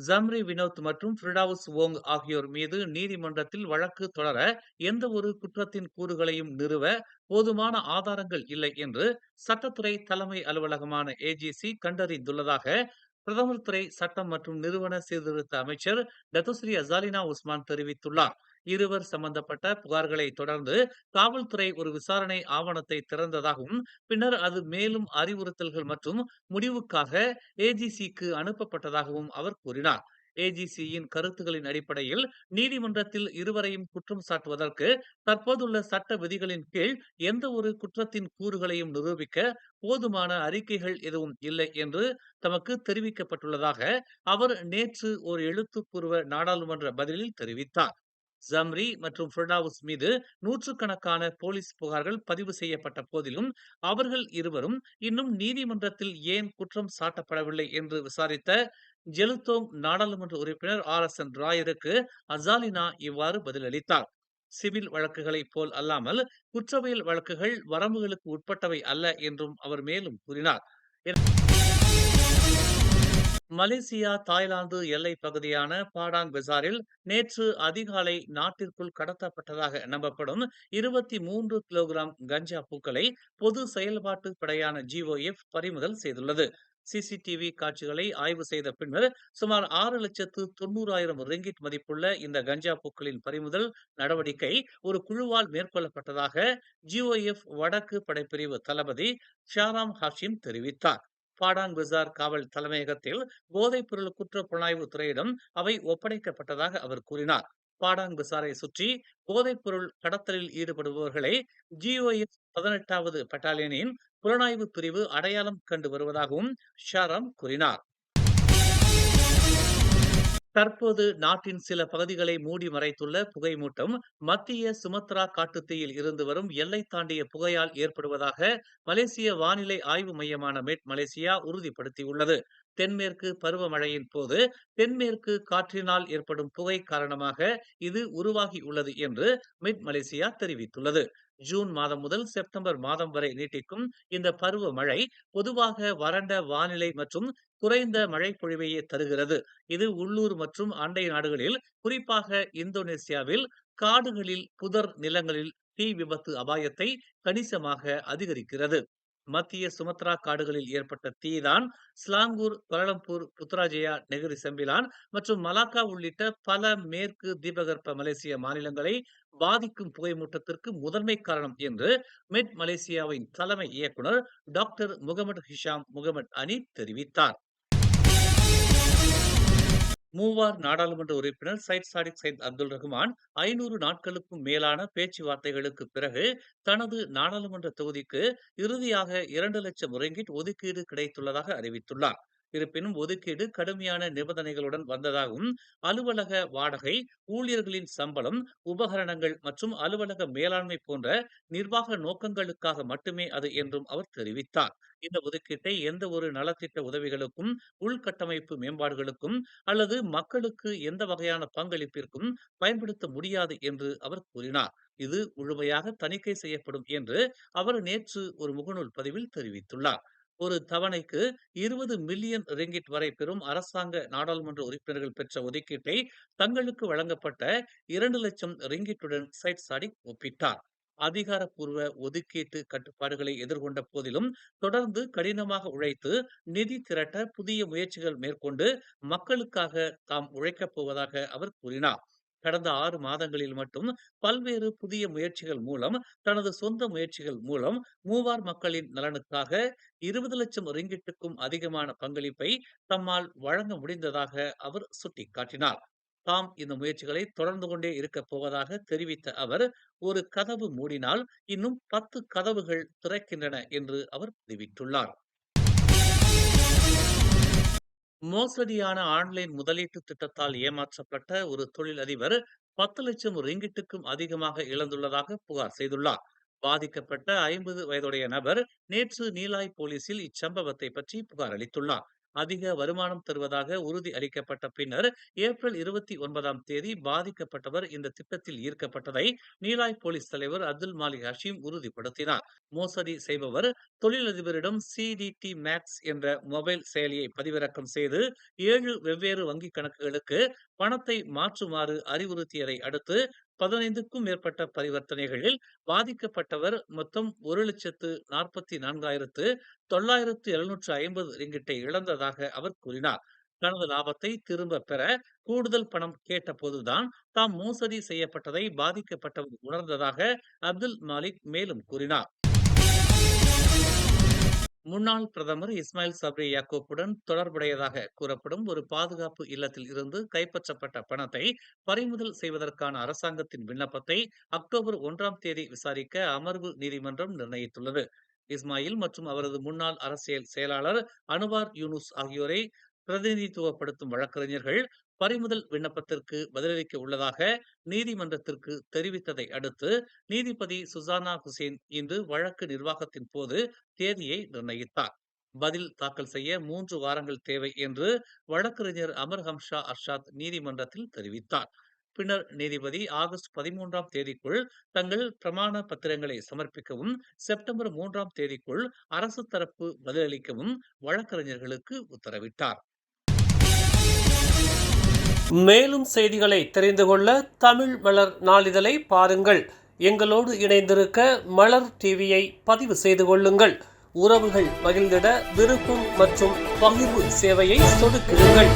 Zambry Vinod மற்றும் ஃபிர்டவுஸ் Wong ஆகியோர் மீது நீதிமன்றத்தில் வழக்கு தொடர எந்த ஒரு குற்றத்தின் கூறுகளையும் நிறுவ போதுமான ஆதாரங்கள் இல்லை என்று சட்டத்துறை தலைமை அலுவலகமான ஏஜிசி கண்டறிந்துள்ளதாக பிரதமர் துறை சட்டம் மற்றும் நிறுவன சீர்திருத்த அமைச்சர் டத்துஸ்ரீ அசாலினா உஸ்மான் தெரிவித்துள்ளார். இருவர் சம்பந்தப்பட்ட புகார்களை தொடர்ந்து காவல்துறை ஒரு விசாரணை ஆவணத்தை திறந்ததாகவும் பின்னர் அது மேலும் அறிவுறுத்தல்கள் மற்றும் முடிவுக்காக ஏஜிசிக்கு அனுப்பப்பட்டதாகவும் அவர் கூறினார். ஏஜிசியின் கருத்துகளின் அடிப்படையில் நீதிமன்றத்தில் இருவரையும் குற்றம் சாட்டுவதற்கு தற்போதுள்ள சட்ட விதிகளின் கீழ் எந்த ஒரு குற்றத்தின் கூறுகளையும் நிரூபிக்க போதுமான அறிக்கைகள் எதுவும் இல்லை என்று தமக்கு தெரிவிக்கப்பட்டுள்ளதாக அவர் நேற்று ஒரு எழுத்துப்பூர்வ நாடாளுமன்ற பதிலில் தெரிவித்தார். ஜம்ரி மற்றும் ஃபிர்டவுஸ் மீது நூற்றுக்கணக்கான போலீஸ் புகார்கள் பதிவு செய்யப்பட்ட போதிலும் அவர்கள் இருவரும் இன்னும் நீதிமன்றத்தில் ஏன் குற்றம் சாட்டப்படவில்லை என்று விசாரித்த ஜெலுத்தோங் நாடாளுமன்ற உறுப்பினர் RSN ராயருக்கு அசாலினா இவ்வாறு பதிலளித்தார். சிவில் வழக்குகளைப் போல் அல்லாமல் குற்றவியல் வழக்குகள் வரம்புகளுக்கு உட்பட்டவை அல்ல என்றும் அவர் மேலும் கூறினார். மலேசியா தாய்லாந்து எல்லைப் பகுதியான பாடாங் பெசாரில் நேற்று அதிகாலை நாட்டிற்குள் கடத்தப்பட்டதாக நம்பப்படும் 23 கிலோகிராம் கஞ்சா பூக்களை பொது செயல்பாட்டு படையான GOF பறிமுதல் செய்துள்ளது. சிசிடிவி காட்சிகளை ஆய்வு செய்த பின்னர் சுமார் 6,90,000 ரிங்கிட் மதிப்புள்ள இந்த கஞ்சா பூக்களின் பறிமுதல் நடவடிக்கை ஒரு குழுவால் மேற்கொள்ளப்பட்டதாக GOF வடக்கு படைப்பிரிவு தளபதி ஷாராம் ஹஷிம் தெரிவித்தார். பாடாங் பஜார் காவல் தலைமையகத்தில் போதைப் பொருள் குற்ற புலனாய்வு துறையிடம் அவை ஒப்படைக்கப்பட்டதாக அவர் கூறினார். பாடாங் பசாரை சுற்றி போதைப் பொருள் கடத்தலில் ஈடுபடுபவர்களை GOF 18வது பட்டாலியனின் புலனாய்வு பிரிவு அடையாளம் கண்டு வருவதாகவும் ஷாராம் கூறினார். தற்போது நாட்டின் சில பகுதிகளை மூடி மறைத்துள்ள புகைமூட்டம் மத்திய சுமத்ரா காட்டுத்தீயில் இருந்து வரும் எல்லை தாண்டிய புகையால் ஏற்படுவதாக மலேசிய வானிலை ஆய்வு மையமான மெட் மலேசியா உறுதிப்படுத்தியுள்ளது. தென்மேற்கு பருவமழையின் போது தென்மேற்கு காற்றினால் ஏற்படும் புகை காரணமாக இது உருவாகியுள்ளது என்று மெட் மலேசியா தெரிவித்துள்ளது. ஜூன் மாதம் முதல் செப்டம்பர் மாதம் வரை நீட்டிக்கும் இந்த பருவமழை பொதுவாக வறண்ட வானிலை மற்றும் குறைந்த மழைப்பொழிவையே தருகிறது. இது உள்ளூர் மற்றும் அண்டை நாடுகளில் குறிப்பாக இந்தோனேசியாவில் காடுகளில் புதர் நிலங்களில் தீ விபத்து அபாயத்தை கணிசமாக அதிகரிக்கிறது. மத்திய சுமத்ரா காடுகளில் ஏற்பட்ட தீதான் Selangor, Kuala Lumpur, Putrajaya, Negeri Sembilan மற்றும் மலாக்கா உள்ளிட்ட பல மேற்கு தீபகற்ப மலேசிய மாநிலங்களை பாதிக்கும் புகைமூட்டத்திற்கு முதன்மை காரணம் என்று மெட் மலேசியாவின் தலைமை இயக்குனர் டாக்டர் முகமது ஹிஷாம் முகமது அனி தெரிவித்தார். மூவார் நாடாளுமன்ற உறுப்பினர் சையத் சாடிக் சையத் அப்துல் ரஹ்மான் 500 நாட்களுக்கும் மேலான பேச்சுவார்த்தைகளுக்கு பிறகு தனது நாடாளுமன்ற தொகுதிக்கு இறுதியாக 2 லட்சம் ரிங்கிட் ஒதுக்கீடு கிடைத்துள்ளதாக அறிவித்துள்ளார். இருப்பினும் ஒதுக்கீடு கடுமையான நிபந்தனைகளுடன் வந்ததாகவும் அலுவலக வாடகை, ஊழியர்களின் சம்பளம், உபகரணங்கள் மற்றும் அலுவலக மேலாண்மை போன்ற நிர்வாக நோக்கங்களுக்காக மட்டுமே அது என்றும் அவர் தெரிவித்தார். இந்த ஒதுக்கீட்டை எந்த ஒரு நலத்திட்ட உதவிகளுக்கும், உள்கட்டமைப்பு மேம்பாடுகளுக்கும் அல்லது மக்களுக்கு எந்த வகையான பங்களிப்பிற்கும் பயன்படுத்த முடியாது என்று அவர் கூறினார். இது முழுமையாக தணிக்கை செய்யப்படும் என்று அவர் நேற்று ஒரு முகநூல் பதிவில் தெரிவித்துள்ளார். ஒரு தவணைக்கு 20 மில்லியன் ரிங்கிட் வரை பெறும் அரசாங்க நாடாளுமன்ற உறுப்பினர்கள் பெற்ற ஒதுக்கீட்டை தங்களுக்கு வழங்கப்பட்ட 2 லட்சம் ரிங்கிட்டுடன் சையத் சாடிக் ஒப்பிட்டார். அதிகாரப்பூர்வ ஒதுக்கீட்டு கட்டுப்பாடுகளை எதிர்கொண்ட போதிலும் தொடர்ந்து கடினமாக உழைத்து நிதி திரட்ட புதிய முயற்சிகள் மேற்கொண்டு மக்களுக்காக தாம் உழைக்கப் போவதாக அவர் கூறினார். கடந்த 6 மாதங்களில் மட்டும் பல்வேறு புதிய முயற்சிகள் மூலம் தனது சொந்த முயற்சிகள் மூலம் மூவார் மக்களின் நலனுக்காக 20 லட்சம் ரிங்கிட்டுக்கும் அதிகமான பங்களிப்பை தம்மால் வழங்க முடிந்ததாக அவர் சுட்டிக்காட்டினார். தாம் இந்த முயற்சிகளை தொடர்ந்து கொண்டே இருக்கப் போவதாக தெரிவித்த அவர், ஒரு கதவு மூடினால் இன்னும் 10 கதவுகள் திறக்கின்றன என்று அவர் தெரிவித்துள்ளார். மோசடியான ஆன்லைன் முதலீட்டு திட்டத்தால் ஏமாற்றப்பட்ட ஒரு தொழிலதிபர் 10 லட்சம் ரிங்கிட்டுக்கும் அதிகமாக இழந்துள்ளதாக புகார் செய்துள்ளார். பாதிக்கப்பட்ட 50 வயதுடைய நபர் நேற்று நீலாய் போலீசில் இச்சம்பவத்தை பற்றி புகார் அளித்துள்ளார். அதிக வருமானம் தருவதாக உறுதி அளிக்கப்பட்ட பின்னர் ஏப்ரல் 29ஆம் தேதி பாதிக்கப்பட்டவர் இந்த திட்டத்தில் ஈர்க்கப்பட்டதை நீலாய் போலீஸ் தலைவர் அப்துல் மாலிக் ஹஷீம் உறுதிப்படுத்தினார். மோசடி செய்பவர் தொழிலதிபரிடம் CDT மேக்ஸ் என்ற மொபைல் செயலியை பதிவிறக்கம் செய்து 7 வெவ்வேறு வங்கிக் கணக்குகளுக்கு பணத்தை மாற்றுமாறு அறிவுறுத்தியதை அடுத்து 15க்கும் மேற்பட்ட பரிவர்த்தனைகளில் பாதிக்கப்பட்டவர் மொத்தம் 1,44,950 ரிங்கிட்டை இழந்ததாக அவர் கூறினார். தனது லாபத்தை திரும்ப பெற கூடுதல் பணம் கேட்டபோதுதான் தாம் மோசடி செய்யப்பட்டதை பாதிக்கப்பட்டவர் உணர்ந்ததாக அப்துல் மாலிக் மேலும் கூறினார். முன்னாள் பிரதமர் இஸ்மாயில் சப்ரி யாக்கூப்புடன் தொடர்புடையதாக கூறப்படும் ஒரு பாதுகாப்பு இல்லத்தில் இருந்து கைப்பற்றப்பட்ட பணத்தை பறிமுதல் செய்வதற்கான அரசாங்கத்தின் விண்ணப்பத்தை அக்டோபர் 1ஆம் தேதி விசாரிக்க அமர்வு நீதிமன்றம் நிர்ணயித்துள்ளது. இஸ்மாயில் மற்றும் அவரது முன்னாள் அரசியல் செயலாளர் அனுவார் யூனுஸ் ஆகியோரை பிரதிநிதித்துவப்படுத்தும் வழக்கறிஞர்கள் பறிமுதல் விண்ணப்பத்திற்கு பதிலளிக்க உள்ளதாக நீதிமன்றத்திற்கு தெரிவித்ததை அடுத்து நீதிபதி சுசானா ஹுசேன் இன்று வழக்கு நிர்வாகத்தின் போது தேதியை நிர்ணயித்தார். பதில் தாக்கல் செய்ய 3 வாரங்கள் தேவை என்று வழக்கறிஞர் அமர் ஹம்ஷா அர்ஷாத் நீதிமன்றத்தில் தெரிவித்தார். பின்னர் நீதிபதி ஆகஸ்ட் 13ஆம் தேதிக்குள் தங்கள் பிரமாண பத்திரங்களை சமர்ப்பிக்கவும், செப்டம்பர் 3ஆம் தேதிக்குள் அரசு தரப்பு பதிலளிக்கவும் வழக்கறிஞர்களுக்கு உத்தரவிட்டார். மேலும் செய்திகளை தெரிந்து கொள்ள தமிழ் மலர் நாளிதழை பாருங்கள். எங்களோடு இணைந்திருக்க மலர் டிவியை பதிவு செய்து கொள்ளுங்கள். உறவுகள் மகிழ்ந்திட விருப்பம் மற்றும் பகிர்வு சேவையை சொடுக்கிடுங்கள்.